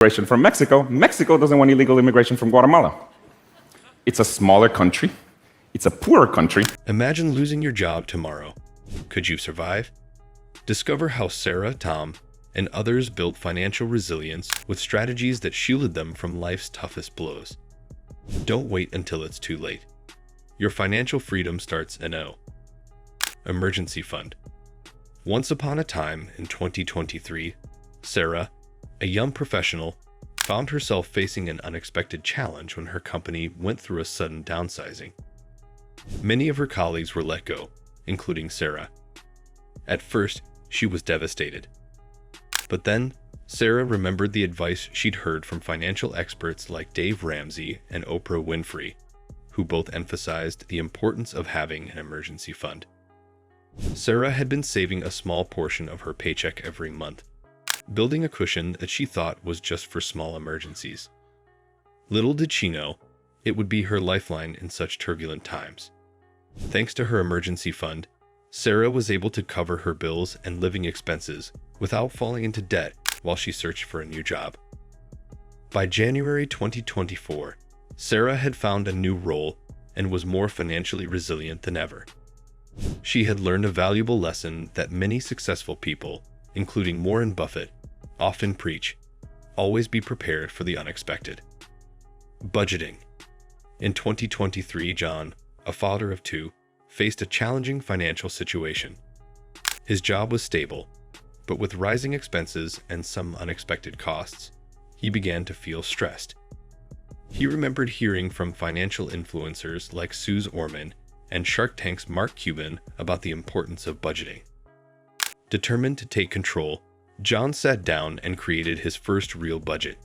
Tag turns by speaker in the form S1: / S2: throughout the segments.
S1: Immigration from Mexico. Mexico doesn't want illegal immigration from Guatemala. It's a smaller country. It's a poorer country.
S2: Imagine losing your job tomorrow. Could you survive? Discover how Sarah, Tom, and others built financial resilience with strategies that shielded them from life's toughest blows. Don't wait until it's too late. Your financial freedom starts in Emergency Fund. Once upon a time in 2023, Sarah, a young professional, found herself facing an unexpected challenge when her company went through a sudden downsizing. Many of her colleagues were let go, including Sarah. At first, she was devastated. But then, Sarah remembered the advice she'd heard from financial experts like Dave Ramsey and Oprah Winfrey, who both emphasized the importance of having an emergency fund. Sarah had been saving a small portion of her paycheck every month, building a cushion that she thought was just for small emergencies. Little did she know, it would be her lifeline in such turbulent times. Thanks to her emergency fund, Sarah was able to cover her bills and living expenses without falling into debt while she searched for a new job. By January 2024, Sarah had found a new role and was more financially resilient than ever. She had learned a valuable lesson that many successful people, including Warren Buffett, often preach: always be prepared for the unexpected. Budgeting. In 2023, John, a father of two, faced a challenging financial situation. His job was stable, but with rising expenses and some unexpected costs, he began to feel stressed. He remembered hearing from financial influencers like Suze Orman and Shark Tank's Mark Cuban about the importance of budgeting. Determined to take control, John sat down and created his first real budget.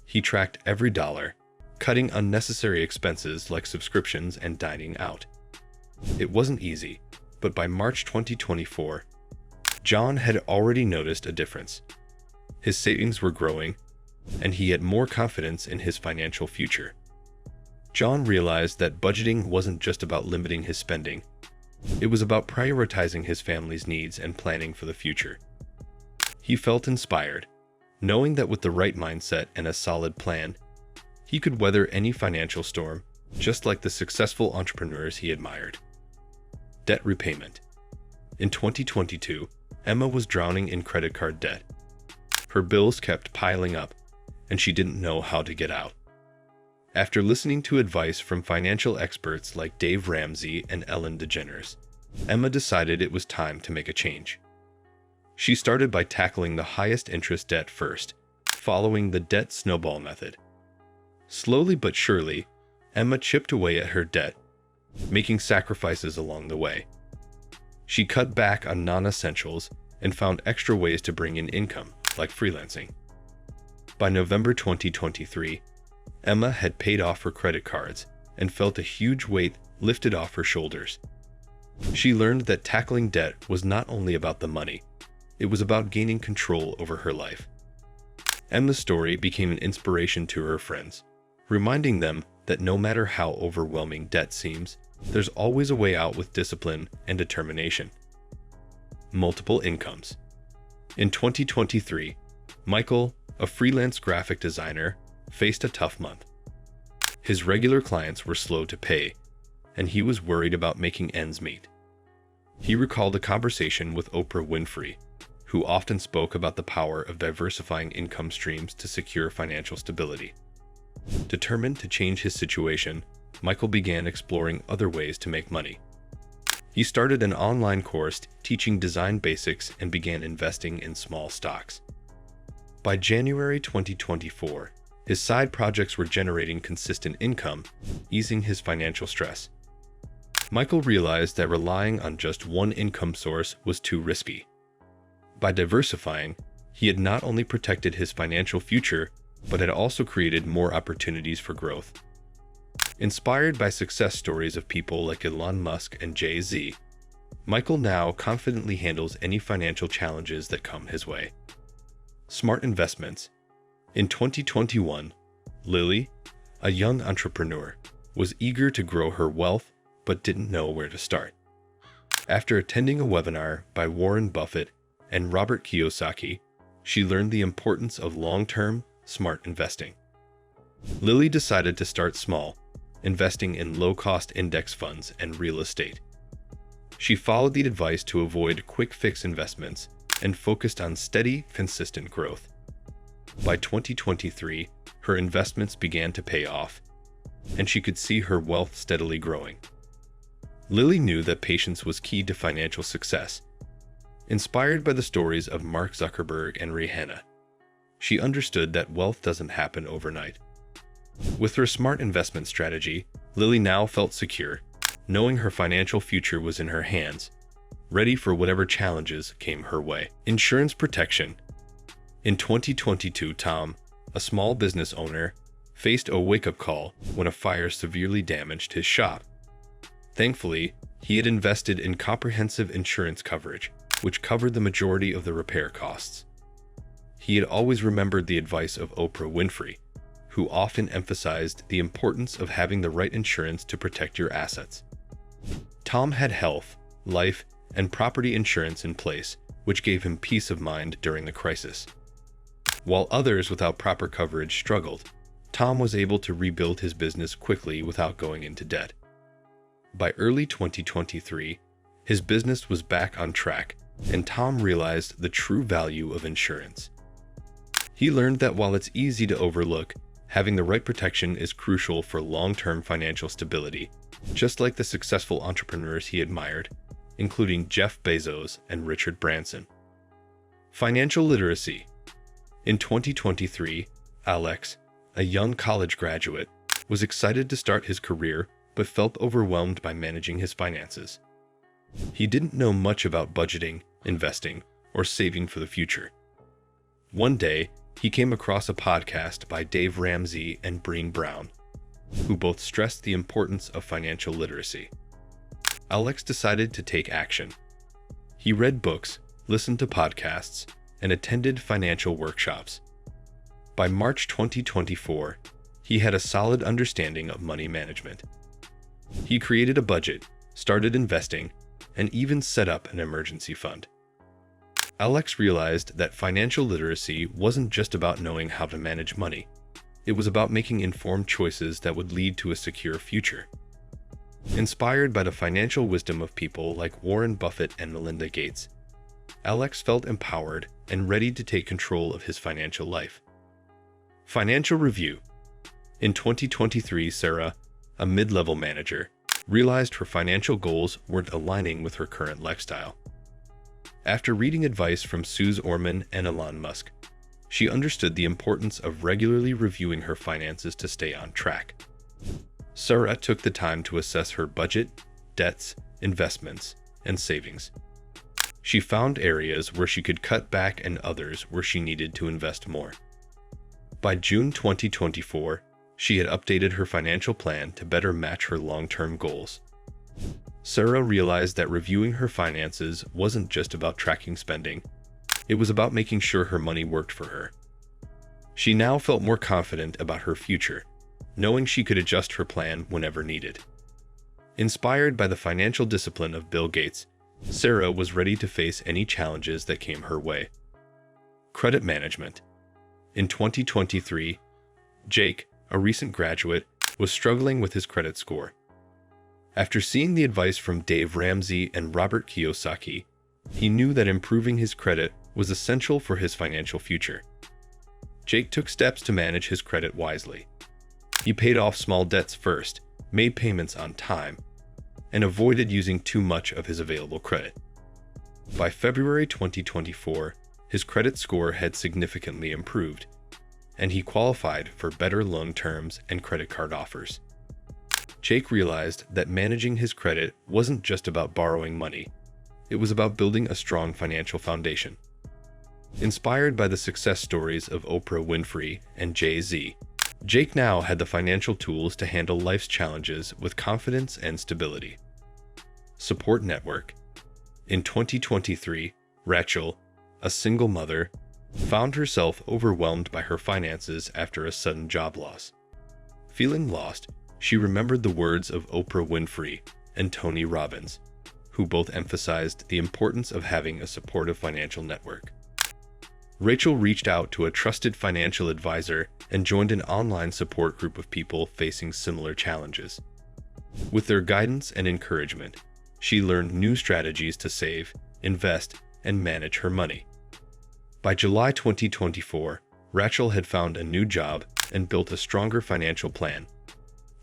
S2: He tracked every dollar, cutting unnecessary expenses like subscriptions and dining out. It wasn't easy, but by March 2024, John had already noticed a difference. His savings were growing, and he had more confidence in his financial future. John realized that budgeting wasn't just about limiting his spending. It was about prioritizing his family's needs and planning for the future. He felt inspired, knowing that with the right mindset and a solid plan, he could weather any financial storm, just like the successful entrepreneurs he admired. Debt repayment. In 2022, Emma was drowning in credit card debt. Her bills kept piling up, and she didn't know how to get out. After listening to advice from financial experts like Dave Ramsey and Ellen DeGeneres, Emma decided it was time to make a change. She started by tackling the highest interest debt first, following the debt snowball method. Slowly but surely, Emma chipped away at her debt, making sacrifices along the way. She cut back on non-essentials and found extra ways to bring in income, like freelancing. By November 2023, Emma had paid off her credit cards and felt a huge weight lifted off her shoulders. She learned that tackling debt was not only about the money, it was about gaining control over her life. Emma's story became an inspiration to her friends, reminding them that no matter how overwhelming debt seems, there's always a way out with discipline and determination. Multiple incomes. In 2023, Michael, a freelance graphic designer, faced a tough month. His regular clients were slow to pay, and he was worried about making ends meet. He recalled a conversation with Oprah Winfrey, who often spoke about the power of diversifying income streams to secure financial stability. Determined to change his situation, Michael began exploring other ways to make money. He started an online course teaching design basics and began investing in small stocks. By January 2024, his side projects were generating consistent income, easing his financial stress. Michael realized that relying on just one income source was too risky. By diversifying, he had not only protected his financial future, but had also created more opportunities for growth. Inspired by success stories of people like Elon Musk and Jay-Z, Michael now confidently handles any financial challenges that come his way. Smart investments. In 2021, Lily, a young entrepreneur, was eager to grow her wealth but didn't know where to start. After attending a webinar by Warren Buffett and Robert Kiyosaki, she learned the importance of long-term, smart investing. Lily decided to start small, investing in low-cost index funds and real estate. She followed the advice to avoid quick-fix investments and focused on steady, consistent growth. By 2023, her investments began to pay off, and she could see her wealth steadily growing. Lily knew that patience was key to financial success. Inspired by the stories of Mark Zuckerberg and Rihanna, she understood that wealth doesn't happen overnight. With her smart investment strategy, Lily now felt secure, knowing her financial future was in her hands, ready for whatever challenges came her way. Insurance protection. In 2022, Tom, a small business owner, faced a wake-up call when a fire severely damaged his shop. Thankfully, he had invested in comprehensive insurance coverage, which covered the majority of the repair costs. He had always remembered the advice of Oprah Winfrey, who often emphasized the importance of having the right insurance to protect your assets. Tom had health, life, and property insurance in place, which gave him peace of mind during the crisis. While others without proper coverage struggled, Tom was able to rebuild his business quickly without going into debt. By early 2023, his business was back on track, and Tom realized the true value of insurance. He learned that while it's easy to overlook, having the right protection is crucial for long-term financial stability, just like the successful entrepreneurs he admired, including Jeff Bezos and Richard Branson. Financial literacy. In 2023, Alex, a young college graduate, was excited to start his career but felt overwhelmed by managing his finances. He didn't know much about budgeting, investing, or saving for the future. One day, he came across a podcast by Dave Ramsey and Brené Brown, who both stressed the importance of financial literacy. Alex decided to take action. He read books, listened to podcasts, and attended financial workshops. By March 2024, he had a solid understanding of money management. He created a budget, started investing, and even set up an emergency fund. Alex realized that financial literacy wasn't just about knowing how to manage money. It was about making informed choices that would lead to a secure future. Inspired by the financial wisdom of people like Warren Buffett and Melinda Gates, Alex felt empowered and ready to take control of his financial life. Financial review. In 2023, Sarah, a mid-level manager, realized her financial goals weren't aligning with her current lifestyle. After reading advice from Suze Orman and Elon Musk, she understood the importance of regularly reviewing her finances to stay on track. Sarah took the time to assess her budget, debts, investments, and savings. She found areas where she could cut back and others where she needed to invest more. By June 2024, she had updated her financial plan to better match her long-term goals. Sarah realized that reviewing her finances wasn't just about tracking spending. It was about making sure her money worked for her. She now felt more confident about her future, knowing she could adjust her plan whenever needed. Inspired by the financial discipline of Bill Gates, Sarah was ready to face any challenges that came her way. Credit management. In 2023, Jake, a recent graduate, was struggling with his credit score. After seeing the advice from Dave Ramsey and Robert Kiyosaki, he knew that improving his credit was essential for his financial future. Jake took steps to manage his credit wisely. He paid off small debts first, made payments on time, and avoided using too much of his available credit. By February 2024, his credit score had significantly improved, and he qualified for better loan terms and credit card offers. Jake realized that managing his credit wasn't just about borrowing money. It was about building a strong financial foundation. Inspired by the success stories of Oprah Winfrey and Jay-Z, Jake now had the financial tools to handle life's challenges with confidence and stability. Support network. In 2023, Rachel, a single mother, found herself overwhelmed by her finances after a sudden job loss. Feeling lost, she remembered the words of Oprah Winfrey and Tony Robbins, who both emphasized the importance of having a supportive financial network. Rachel reached out to a trusted financial advisor and joined an online support group of people facing similar challenges. With their guidance and encouragement, she learned new strategies to save, invest, and manage her money. By July 2024, Rachel had found a new job and built a stronger financial plan,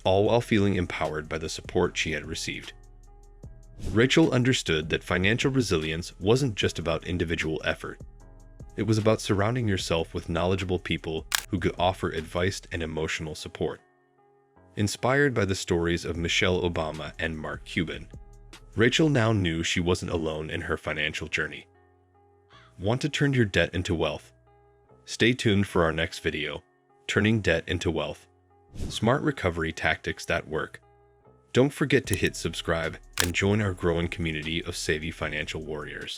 S2: all while feeling empowered by the support she had received. Rachel understood that financial resilience wasn't just about individual effort. It was about surrounding yourself with knowledgeable people who could offer advice and emotional support. Inspired by the stories of Michelle Obama and Mark Cuban, Rachel now knew she wasn't alone in her financial journey. Want to turn your debt into wealth? Stay tuned for our next video, Turning Debt into Wealth: Smart Recovery Tactics That Work. Don't forget to hit subscribe and join our growing community of savvy financial warriors.